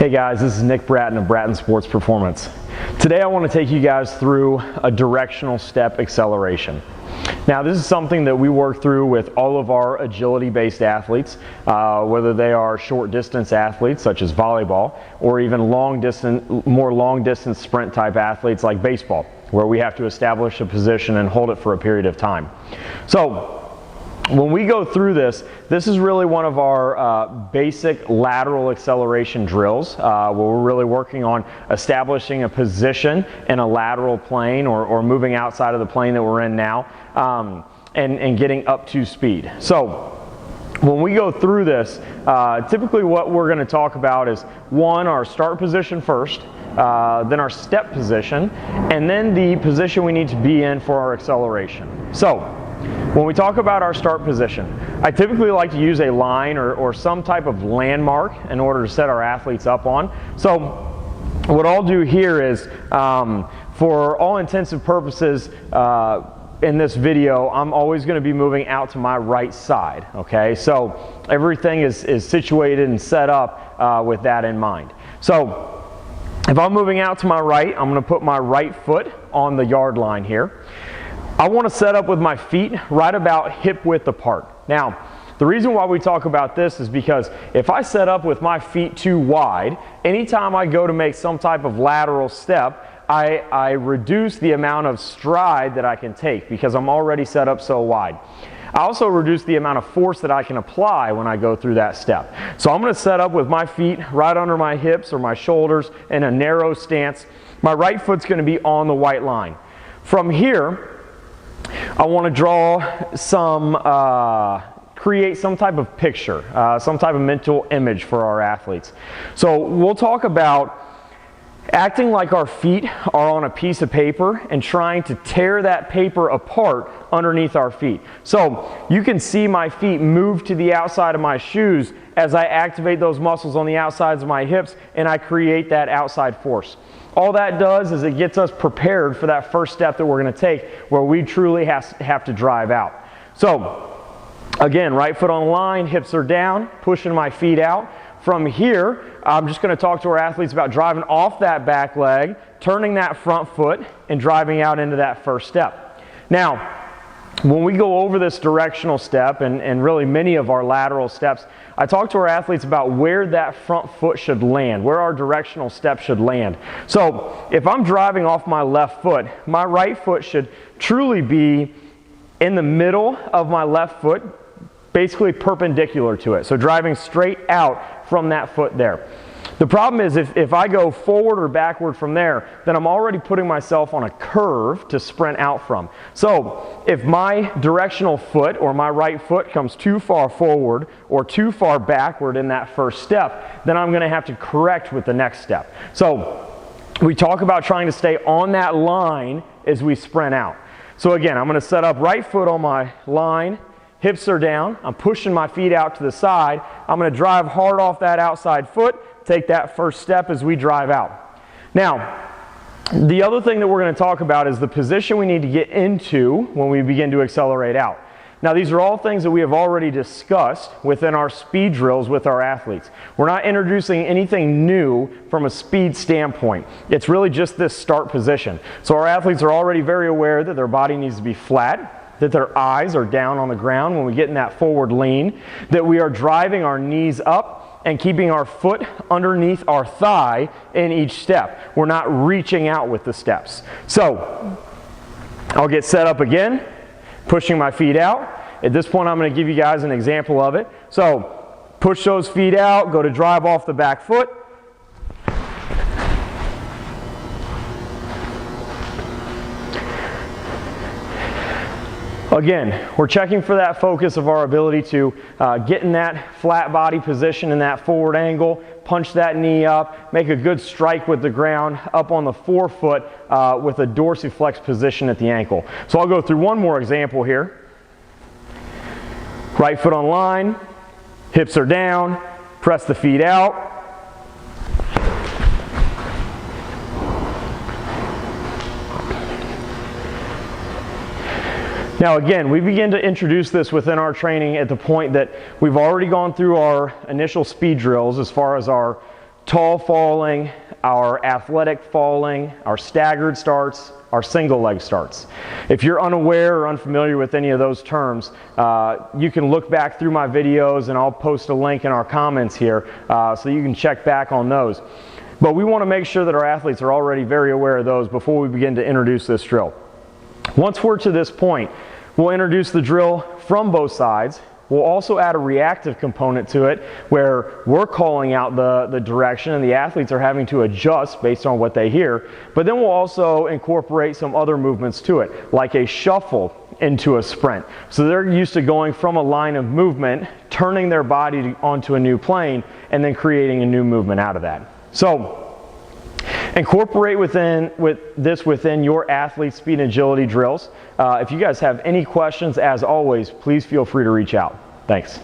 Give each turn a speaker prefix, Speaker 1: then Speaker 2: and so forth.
Speaker 1: Hey guys, this is Nick Bratton of Bratton Sports Performance. Today I want to take you guys through a directional step acceleration. Now this is something that we work through with all of our agility-based athletes, whether they are short distance athletes such as volleyball, or even more long distance sprint type athletes like baseball, where we have to establish a position and hold it for a period of time. So when we go through this, this is really one of our basic lateral acceleration drills, where we're really working on establishing a position in a lateral plane or moving outside of the plane that we're in now, and getting up to speed. So when we go through this, typically what we're going to talk about is one, our start position first, then our step position, and then the position we need to be in for our acceleration. So when we talk about our start position, I typically like to use a line or some type of landmark in order to set our athletes up on. So what I'll do here is, for all intensive purposes, in this video, I'm always going to be moving out to my right side, okay? So everything is situated and set up with that in mind. So if I'm moving out to my right, I'm going to put my right foot on the yard line here. I want to set up with my feet right about hip width apart. Now, the reason why we talk about this is because if I set up with my feet too wide, anytime I go to make some type of lateral step, I reduce the amount of stride that I can take because I'm already set up so wide. I also reduce the amount of force that I can apply when I go through that step. So I'm going to set up with my feet right under my hips or my shoulders in a narrow stance. My right foot's going to be on the white line. From here, I want to draw some, create some type of picture, some type of mental image for our athletes. So we'll talk about acting like our feet are on a piece of paper and trying to tear that paper apart underneath our feet. So you can see my feet move to the outside of my shoes as I activate those muscles on the outsides of my hips and I create that outside force. All that does is it gets us prepared for that first step that we're going to take where we truly have to drive out. So again, right foot on the line, hips are down, pushing my feet out. From here, I'm just going to talk to our athletes about driving off that back leg, turning that front foot, and driving out into that first step. Now, when we go over this directional step, and really many of our lateral steps, I talk to our athletes about where that front foot should land, where our directional step should land. So if I'm driving off my left foot, my right foot should truly be in the middle of my left foot, basically perpendicular to it. So driving straight out from that foot there. The problem is if I go forward or backward from there, then I'm already putting myself on a curve to sprint out from. So if my directional foot or my right foot comes too far forward or too far backward in that first step, then I'm going to have to correct with the next step. So we talk about trying to stay on that line as we sprint out. So again, I'm going to set up right foot on my line, hips are down, I'm pushing my feet out to the side, I'm going to drive hard off that outside foot, take that first step as we drive out. Now, the other thing that we're going to talk about is the position we need to get into when we begin to accelerate out. Now, these are all things that we have already discussed within our speed drills with our athletes. We're not introducing anything new from a speed standpoint. It's really just this start position. So our athletes are already very aware that their body needs to be flat, that their eyes are down on the ground when we get in that forward lean, that we are driving our knees up and keeping our foot underneath our thigh in each step. We're not reaching out with the steps. So I'll get set up again, pushing my feet out. At this point, I'm going to give you guys an example of it. So push those feet out, go to drive off the back foot. Again, we're checking for that focus of our ability to get in that flat body position in that forward angle, punch that knee up, make a good strike with the ground up on the forefoot with a dorsiflex position at the ankle. So I'll go through one more example here. Right foot on line, hips are down, press the feet out. Now again, we begin to introduce this within our training at the point that we've already gone through our initial speed drills as far as our tall falling, our athletic falling, our staggered starts, our single leg starts. If you're unaware or unfamiliar with any of those terms, you can look back through my videos, and I'll post a link in our comments here so you can check back on those. But we want to make sure that our athletes are already very aware of those before we begin to introduce this drill. Once we're to this point, we'll introduce the drill from both sides. We'll also add a reactive component to it where we're calling out the direction and the athletes are having to adjust based on what they hear. But then we'll also incorporate some other movements to it, like a shuffle into a sprint. So they're used to going from a line of movement, turning their body onto a new plane, and then creating a new movement out of that. So incorporate this within your athlete speed and agility drills. If you guys have any questions, as always, please feel free to reach out. Thanks.